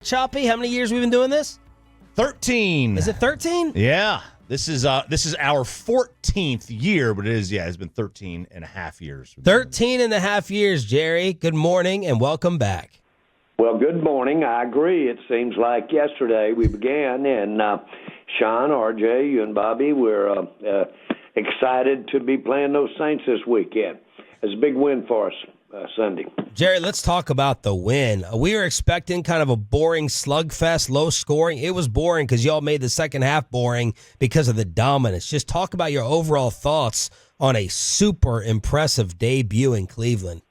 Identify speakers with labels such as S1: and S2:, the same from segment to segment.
S1: Choppy, how many years we've been doing this?
S2: 13.
S1: Is it 13?
S2: Yeah. This is our 14th year, but it's been 13 and a half years.
S1: 13 and a half years, Jerry. Good morning and welcome back.
S3: Well, good morning. I agree. It seems like yesterday we began, and Sean, RJ, you and Bobby, we're excited to be playing those Saints this weekend. It's a big win for us Sunday.
S1: Jerry, let's talk about the win. We were expecting kind of a boring slugfest, low scoring. It was boring because y'all made the second half boring because of the dominance. Just talk about your overall thoughts on a super impressive debut in Cleveland.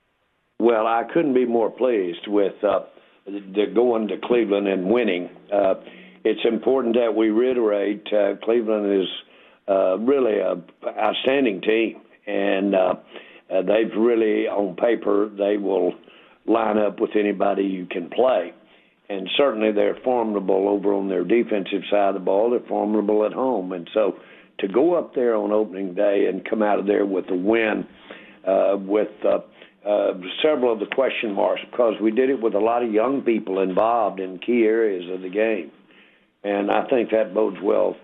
S3: Well, I couldn't be more pleased with going to Cleveland and winning. It's important that we reiterate Cleveland is really an outstanding team, and they've really, on paper, they will line up with anybody you can play. And certainly they're formidable over on their defensive side of the ball. They're formidable at home. And so to go up there on opening day and come out of there with a win with several of the question marks, because we did it with a lot of young people involved in key areas of the game. And I think that bodes well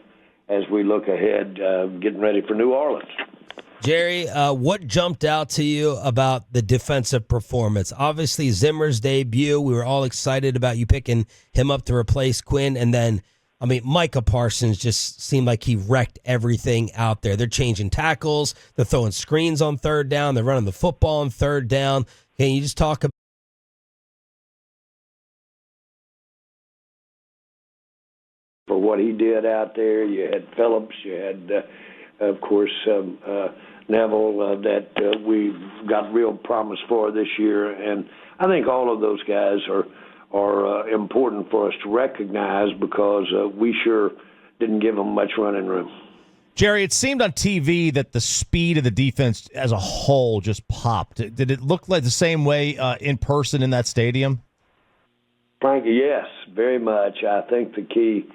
S3: as we look ahead, getting ready for New Orleans.
S1: Jerry, what jumped out to you about the defensive performance? Obviously, Zimmer's debut, we were all excited about you picking him up to replace Quinn. And then, Micah Parsons just seemed like he wrecked everything out there. They're changing tackles. They're throwing screens on third down. They're running the football on third down. Can you just talk about
S3: for what he did out there? You had Phillips. You had, of course, Neville that we've got real promise for this year. And I think all of those guys are important for us to recognize because we sure didn't give them much running room.
S2: Jerry, it seemed on TV that the speed of the defense as a whole just popped. Did it look like the same way in person in that stadium?
S3: Frankie, yes, very much. I think the key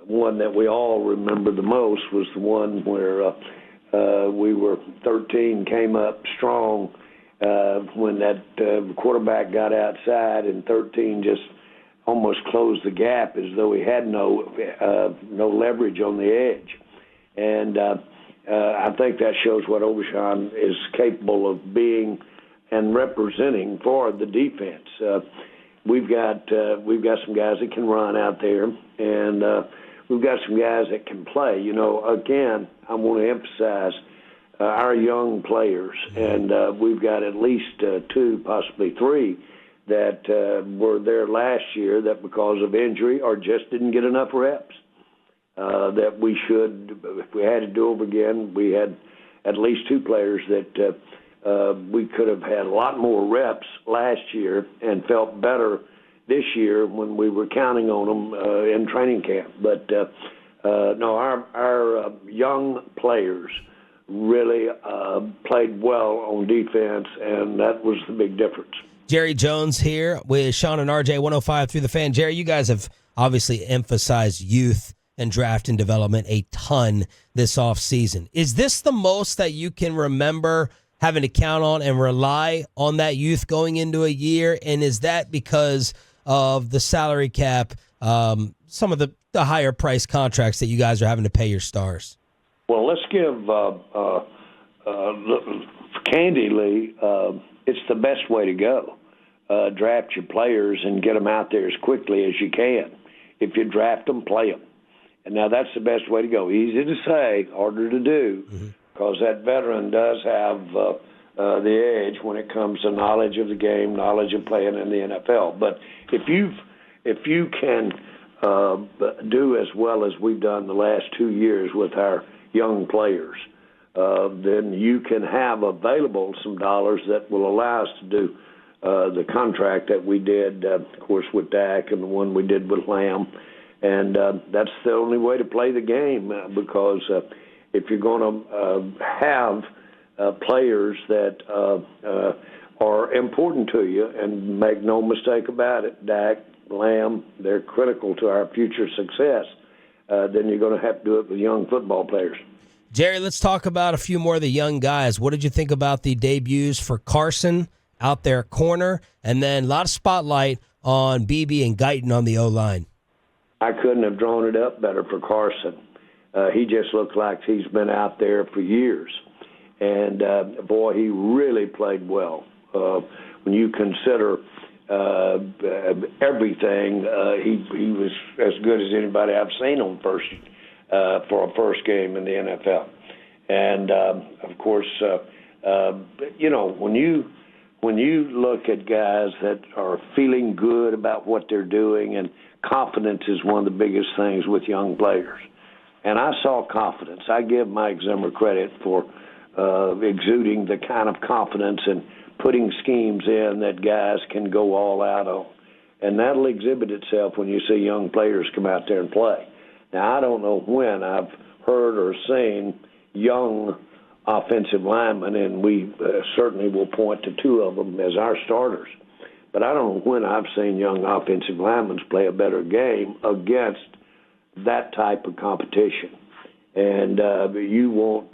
S3: one that we all remember the most was the one where we were 13, came up strong when that quarterback got outside, and 13 just almost closed the gap as though he had no leverage on the edge. And I think that shows what Obashan is capable of being and representing for the defense. We've got some guys that can run out there, and we've got some guys that can play. Again, I want to emphasize our young players, and we've got at least two, possibly three, that were there last year that because of injury or just didn't get enough reps. That we should, if we had to do over again, we had at least two players that we could have had a lot more reps last year and felt better this year when we were counting on them in training camp. But no, our young players really played well on defense, and that was the big difference.
S1: Jerry Jones here with Sean and RJ 105 through the fan. Jerry, you guys have obviously emphasized youth and draft and development a ton this offseason. Is this the most that you can remember having to count on and rely on that youth going into a year? And is that because of the salary cap, some of the higher price contracts that you guys are having to pay your stars?
S3: Well, let's give candidly, it's the best way to go. Draft your players and get them out there as quickly as you can. If you draft them, play them. And now that's the best way to go. Easy to say, harder to do, because that veteran does have the edge when it comes to knowledge of the game, knowledge of playing in the NFL. But if you can do as well as we've done the last 2 years with our young players, then you can have available some dollars that will allow us to do the contract that we did, of course, with Dak and the one we did with Lamb. And that's the only way to play the game because if you're going to have players that are important to you, and make no mistake about it, Dak, Lamb, they're critical to our future success, then you're going to have to do it with young football players.
S1: Jerry, let's talk about a few more of the young guys. What did you think about the debuts for Carson out there at corner? And then a lot of spotlight on BB and Guyton on the O-line?
S3: I couldn't have drawn it up better for Carson. He just looks like he's been out there for years. And, boy, he really played well. When you consider everything, he was as good as anybody I've seen on for a first game in the NFL. And, of course, when you look at guys that are feeling good about what they're doing, and confidence is one of the biggest things with young players. And I saw confidence. I give Mike Zimmer credit for exuding the kind of confidence and putting schemes in that guys can go all out on. And that'll exhibit itself when you see young players come out there and play. Now, I don't know when I've heard or seen young offensive linemen, and we certainly will point to two of them as our starters. But I don't know when I've seen young offensive linemen play a better game against that type of competition. And you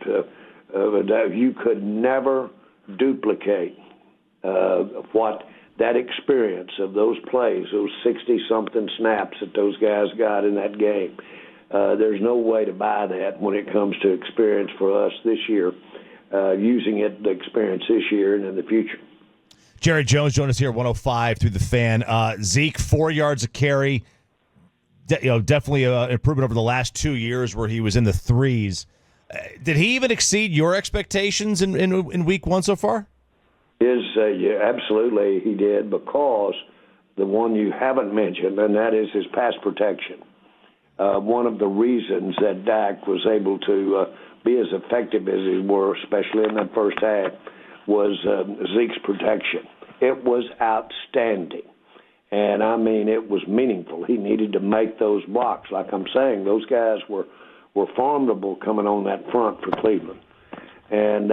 S3: could never duplicate what that experience of those plays, those 60-something snaps that those guys got in that game. There's no way to buy that when it comes to experience for us this year, using the experience this year and in the future.
S2: Jerry Jones joined us here at 105 through the Fan. Zeke, 4 yards a carry. Definitely an improvement over the last 2 years where he was in the threes. Did he even exceed your expectations in week one so far?
S3: Yeah, absolutely he did, because the one you haven't mentioned, and that is his pass protection. One of the reasons that Dak was able to be as effective as he were, especially in that first half, was Zeke's protection. It was outstanding. And, I mean, it was meaningful. He needed to make those blocks. Like I'm saying, those guys were formidable coming on that front for Cleveland. And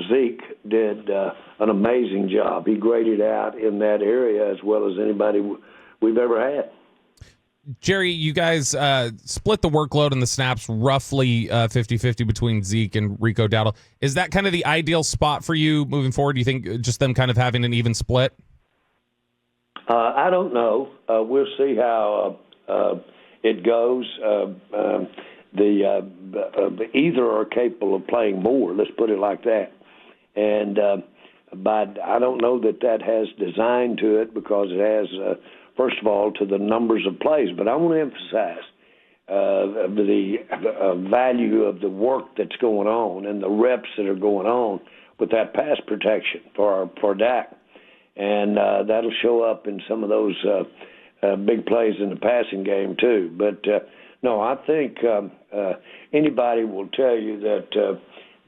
S3: Zeke did an amazing job. He graded out in that area as well as anybody we've ever had.
S4: Jerry, you guys split the workload and the snaps roughly 50-50 between Zeke and Rico Dowdle. Is that kind of the ideal spot for you moving forward? Do you think just them kind of having an even split?
S3: I don't know. We'll see how it goes. Either are capable of playing more, let's put it like that. And but I don't know that has design to it, because it has, first of all, to the numbers of plays. But I want to emphasize the value of the work that's going on and the reps that are going on with that pass protection for Dak. And that'll show up in some of those big plays in the passing game, too. But, no, I think anybody will tell you that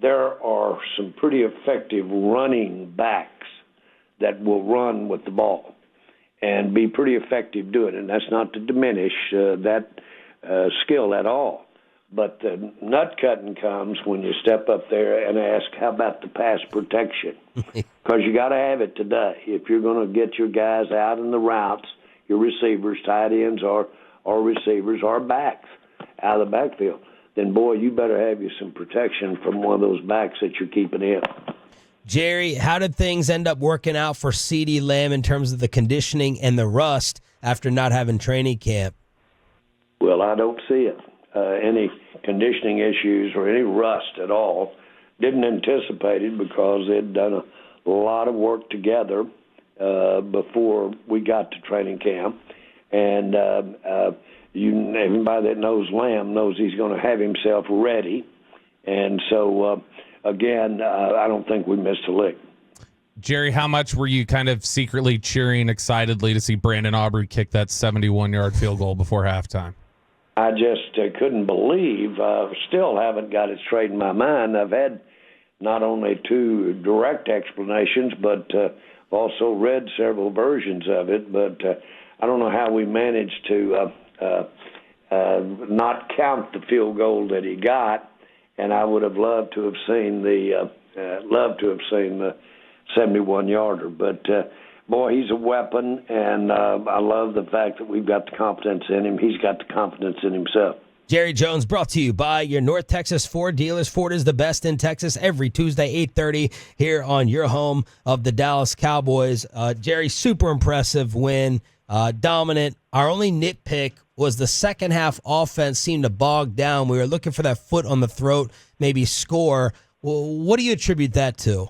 S3: there are some pretty effective running backs that will run with the ball and be pretty effective doing it. And that's not to diminish that skill at all. But the nut cutting comes when you step up there and ask, how about the pass protection? Because you got to have it today. If you're going to get your guys out in the routes, your receivers, tight ends, or receivers, or backs out of the backfield, then, boy, you better have you some protection from one of those backs that you're keeping in.
S1: Jerry, how did things end up working out for CeeDee Lamb in terms of the conditioning and the rust after not having training camp?
S3: Well, I don't see it. Any conditioning issues or any rust at all. Didn't anticipate it because they'd done a lot of work together before we got to training camp. And everybody that knows Lamb knows he's going to have himself ready. And so, again, I don't think we missed a lick.
S4: Jerry, how much were you kind of secretly cheering excitedly to see Brandon Aubrey kick that 71-yard field goal before halftime?
S3: I just couldn't believe. Still haven't got it straight in my mind. I've had not only two direct explanations, but also read several versions of it. But I don't know how we managed to not count the field goal that he got. And I would have loved to have seen the 71-yarder. But boy, he's a weapon, and I love the fact that we've got the confidence in him. He's got the confidence in himself.
S1: Jerry Jones brought to you by your North Texas Ford dealers. Ford is the best in Texas every Tuesday, 8:30 here on your home of the Dallas Cowboys. Jerry, super impressive win. dominant. Our only nitpick was the second half offense seemed to bog down. We were looking for that foot on the throat, maybe score. Well, what do you attribute that to?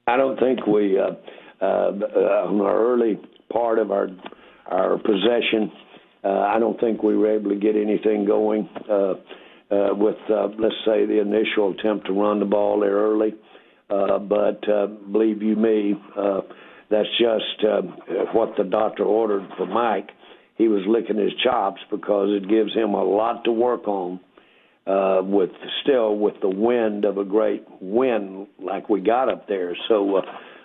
S3: I don't think we, on our early part of our possession, I don't think we were able to get anything going with, let's say, the initial attempt to run the ball there early. But believe you me, that's just what the doctor ordered for Mike. He was licking his chops because it gives him a lot to work on with the wind of a great win like we got up there. So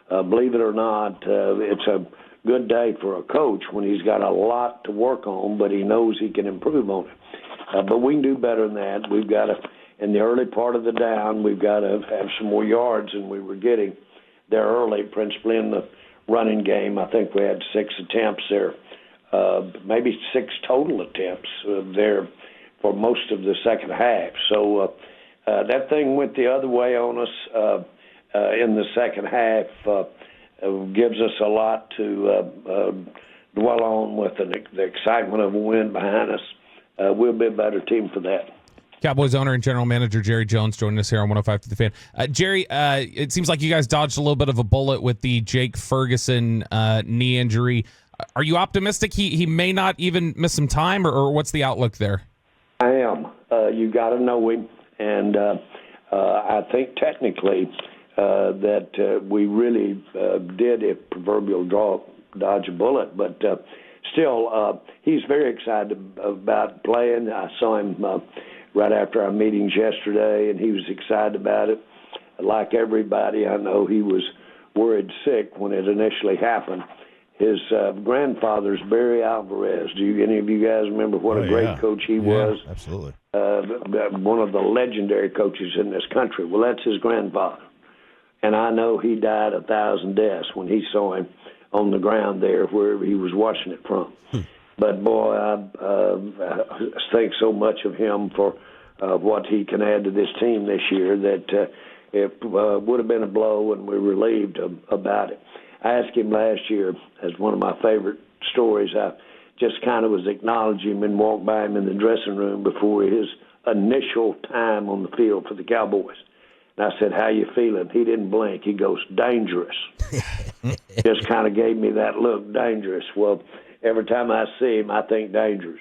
S3: believe it or not, it's a good day for a coach when he's got a lot to work on, but he knows he can improve on it. But we can do better than that. We've got to, in the early part of the down, we've got to have some more yards than we were getting there early, principally in the running game. I think we had 6 attempts there, maybe 6 total attempts there for most of the second half. So that thing went the other way on us in the second half. Gives us a lot to dwell on with the excitement of a win behind us. We'll be a better team for that.
S4: Cowboys owner and general manager Jerry Jones joining us here on 105 to the Fan. Jerry, it seems like you guys dodged a little bit of a bullet with the Jake Ferguson knee injury. Are you optimistic he may not even miss some time, or what's the outlook there?
S3: I am. You got to know him, and I think technically that we really did a proverbial dodge a bullet, but still, he's very excited about playing. I saw him right after our meetings yesterday, and he was excited about it. Like everybody, I know he was worried sick when it initially happened. His grandfather's Barry Alvarez. Do any of you guys remember what a great coach he was?
S2: Absolutely.
S3: One of the legendary coaches in this country. Well, that's his grandfather. And I know he died 1,000 deaths when he saw him on the ground there where he was watching it from. But, boy, I think so much of him for what he can add to this team this year that it would have been a blow, and we're relieved about it. I asked him last year, as one of my favorite stories, I just kind of was acknowledging him and walked by him in the dressing room before his initial time on the field for the Cowboys. And I said, "How you feeling?" He didn't blink. He goes, "Dangerous." Just kind of gave me that look, dangerous. Well, every time I see him, I think dangerous.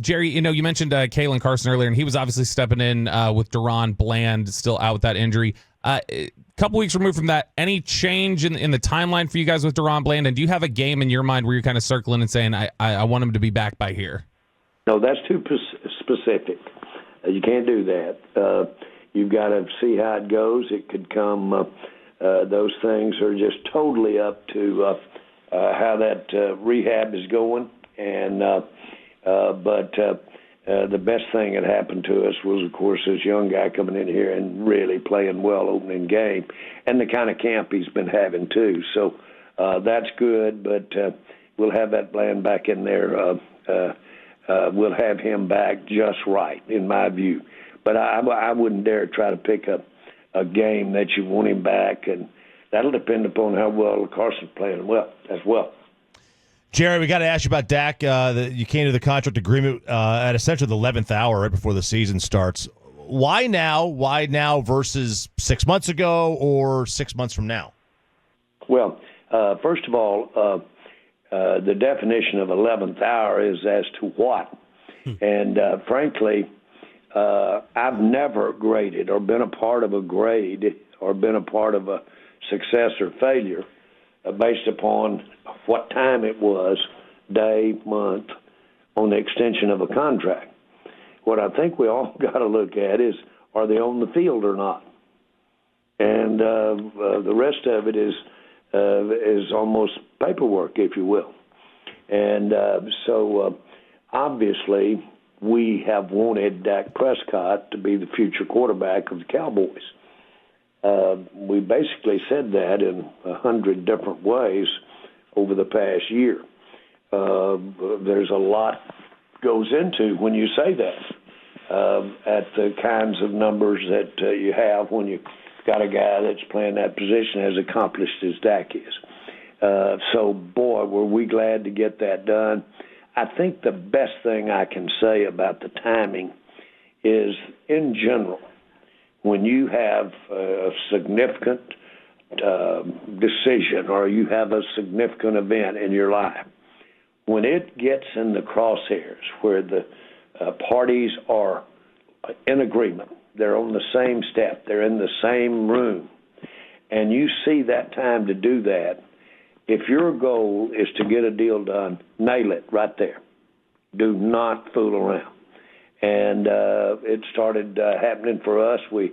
S4: Jerry, you mentioned Kalen Carson earlier, and he was obviously stepping in with Deron Bland still out with that injury. A couple weeks removed from that, any change in the timeline for you guys with Deron Bland? And do you have a game in your mind where you're kind of circling and saying, I want him to be back by here?
S3: No, that's too specific. You can't do that. You've got to see how it goes. It could come, those things are just totally up to how that rehab is going. And but the best thing that happened to us was, of course, this young guy coming in here and really playing well opening game, and the kind of camp he's been having too. So that's good, but we'll have that Bland back in there. We'll have him back just right, in my view. But I wouldn't dare try to pick up a game that you want him back, and that'll depend upon how well Carson's playing well as well.
S2: Jerry, we got to ask you about Dak. You came to the contract agreement at essentially the 11th hour, right before the season starts. Why now? Why now versus 6 months ago or 6 months from now?
S3: Well, first of all, the definition of 11th hour is as to what. And frankly, I've never graded or been a part of a grade or been a part of a success or failure based upon what time it was, day, month, on the extension of a contract. What I think we all got to look at is, are they on the field or not? And the rest of it is almost paperwork, if you will. And so obviously we have wanted Dak Prescott to be the future quarterback of the Cowboys. We basically said that in 100 different ways over the past year. There's a lot goes into when you say that, at the kinds of numbers that you have when you got a guy that's playing that position as accomplished as Dak is. So, boy, were we glad to get that done. I think the best thing I can say about the timing is, in general, when you have a significant decision or you have a significant event in your life, when it gets in the crosshairs where the parties are in agreement, they're on the same step, they're in the same room, and you see that time to do that, if your goal is to get a deal done, nail it right there. Do not fool around. And it started happening for us. We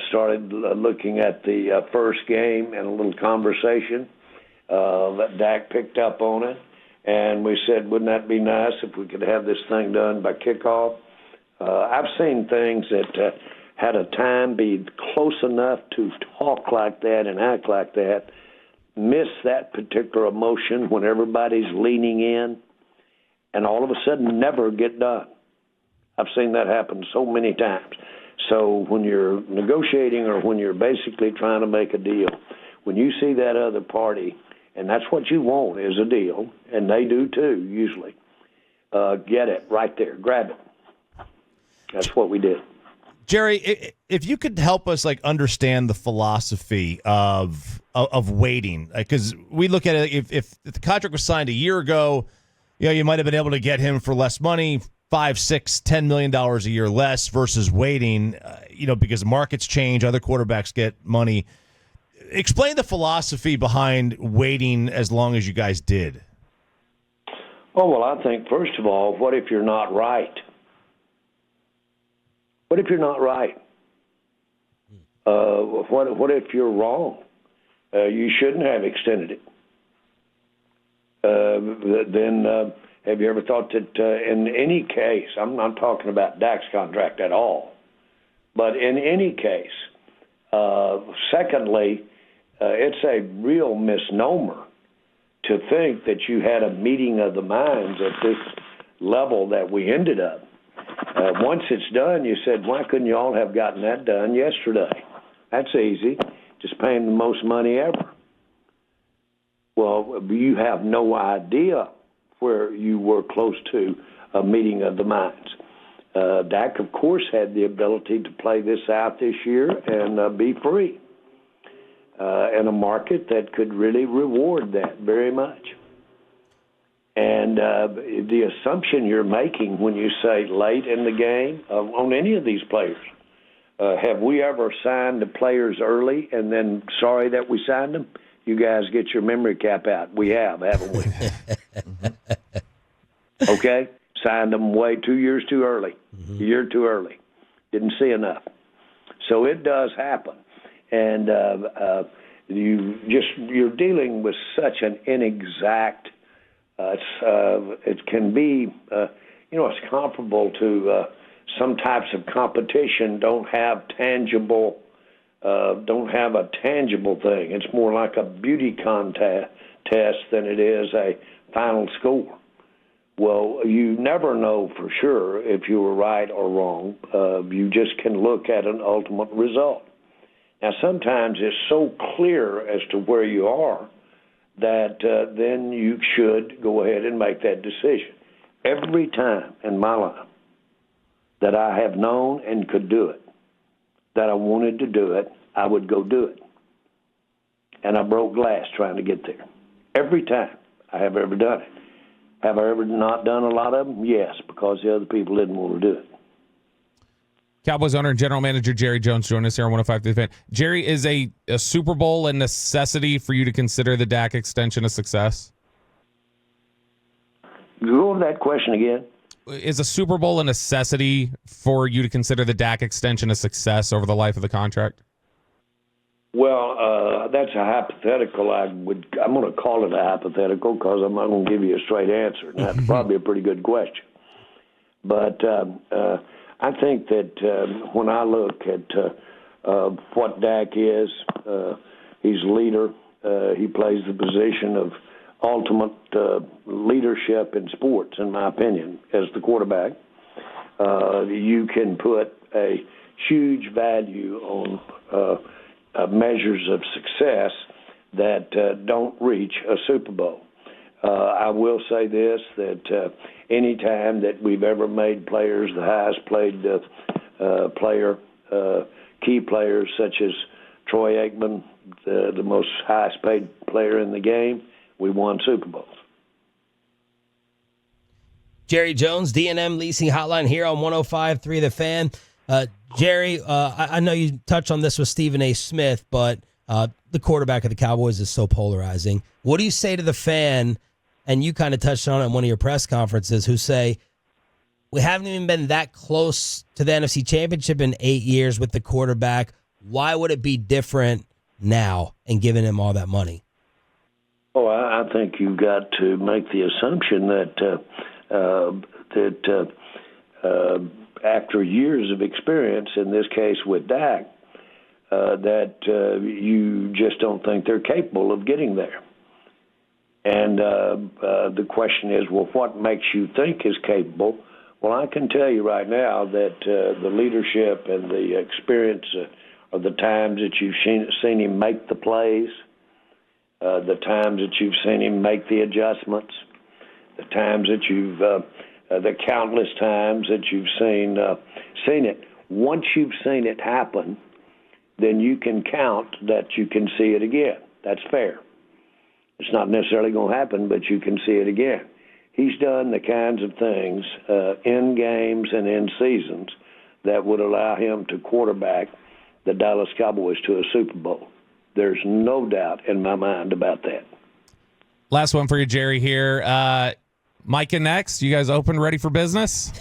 S3: started looking at the first game and a little conversation that Dak picked up on it. And we said, wouldn't that be nice if we could have this thing done by kickoff? I've seen things that had a time be close enough to talk like that and act like that, miss that particular emotion when everybody's leaning in, and all of a sudden never get done. I've seen that happen so many times. So when you're negotiating or when you're basically trying to make a deal, when you see that other party, and that's what you want is a deal, and they do too usually, get it right there, grab it. That's what we did.
S2: Jerry, if you could help us understand the philosophy of waiting, because we look at it, if the contract was signed a year ago, you might have been able to get him for less money, $5, $6, $10 million a year less versus waiting, because markets change, other quarterbacks get money. Explain the philosophy behind waiting as long as you guys did.
S3: Oh, well, I think, first of all, what if you're not right? What if you're not right? What if you're wrong? You shouldn't have extended it. Then have you ever thought that in any case, I'm not talking about Dak's contract at all, but in any case, secondly, it's a real misnomer to think that you had a meeting of the minds at this level that we ended up. Once it's done, you said, why couldn't you all have gotten that done yesterday? That's easy, just paying the most money ever. Well, you have no idea where you were close to a meeting of the minds. Dak, of course, had the ability to play this out this year and be free in a market that could really reward that very much. And the assumption you're making when you say late in the game on any of these players, have we ever signed the players early and then sorry that we signed them? You guys get your memory cap out. We have, haven't we? Okay? Signed them 2 years too early, a year too early. Didn't see enough. So it does happen. And you're dealing with such an inexact, it can be, it's comparable to some types of competition don't have a tangible thing. It's more like a beauty contest than it is a final score. Well, you never know for sure if you were right or wrong. You just can look at an ultimate result. Now, sometimes it's so clear as to where you are that then you should go ahead and make that decision. Every time in my life that I have known and could do it, that I wanted to do it, I would go do it. And I broke glass trying to get there. Every time I have ever done it. Have I ever not done a lot of them? Yes, because the other people didn't want to do it.
S4: Cowboys owner and general manager Jerry Jones joined us here on 105 through the Fan. Jerry, is a Super Bowl a necessity for you to consider the Dak extension a success?
S3: Go over that question again.
S4: Is a Super Bowl a necessity for you to consider the Dak extension a success over the life of the contract?
S3: Well, that's a hypothetical. I'm going to call it a hypothetical because I'm not going to give you a straight answer. And that's probably a pretty good question. But I think that when I look at what Dak is, he's a leader. He plays the position of ultimate leadership in sports, in my opinion, as the quarterback. You can put a huge value on measures of success that don't reach a Super Bowl. I will say this, that any time that we've ever made players the highest paid player, key players such as Troy Aikman, the most highest paid player in the game, we won Super Bowls.
S1: Jerry Jones, D&M Leasing Hotline here on 105.3 The Fan. Jerry, I know you touched on this with Stephen A. Smith, but the quarterback of the Cowboys is so polarizing. What do you say to the fan, and you kind of touched on it in one of your press conferences, who say, we haven't even been that close to the NFC Championship in 8 years with the quarterback. Why would it be different now and giving him all that money?
S3: Oh, I think you've got to make the assumption that after years of experience, in this case with Dak, that you just don't think they're capable of getting there. And the question is, well, what makes you think is capable? Well, I can tell you right now that the leadership and the experience of the times that you've seen him make the plays, the times that you've seen him make the adjustments, the times that you've, the countless times that you've seen it. Once you've seen it happen, then you can count that you can see it again. That's fair. It's not necessarily going to happen, but you can see it again. He's done the kinds of things in games and in seasons that would allow him to quarterback the Dallas Cowboys to a Super Bowl. There's no doubt in my mind about that.
S4: Last one for you, Jerry, here. Micah next. You guys open, ready for business?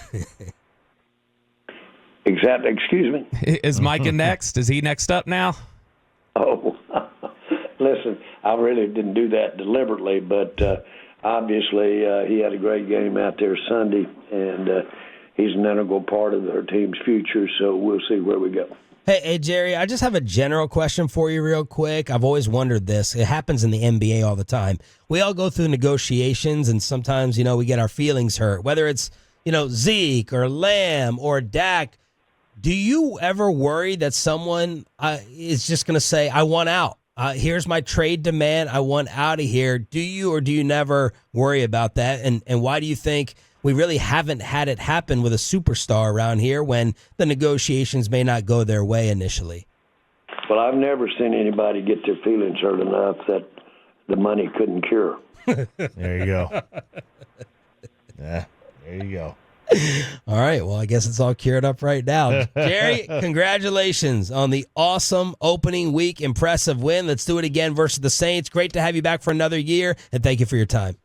S3: Exactly. Excuse me?
S4: Is Micah next? Is he next up now?
S3: Oh, listen, I really didn't do that deliberately, but obviously he had a great game out there Sunday, and he's an integral part of our team's future, so we'll see where we go.
S1: Hey, Jerry, I just have a general question for you real quick. I've always wondered this. It happens in the NBA all the time. We all go through negotiations, and sometimes, we get our feelings hurt, whether it's, Zeke or Lamb or Dak. Do you ever worry that someone is just going to say, I want out? Here's my trade demand. I want out of here. Do you or do you never worry about that? And why do you think we really haven't had it happen with a superstar around here when the negotiations may not go their way initially?
S3: Well, I've never seen anybody get their feelings hurt enough that the money couldn't cure.
S2: There you go. Yeah, there you go.
S1: All right. Well, I guess it's all cured up right now. Jerry, congratulations on the awesome opening week. Impressive win. Let's do it again versus the Saints. Great to have you back for another year, and thank you for your time.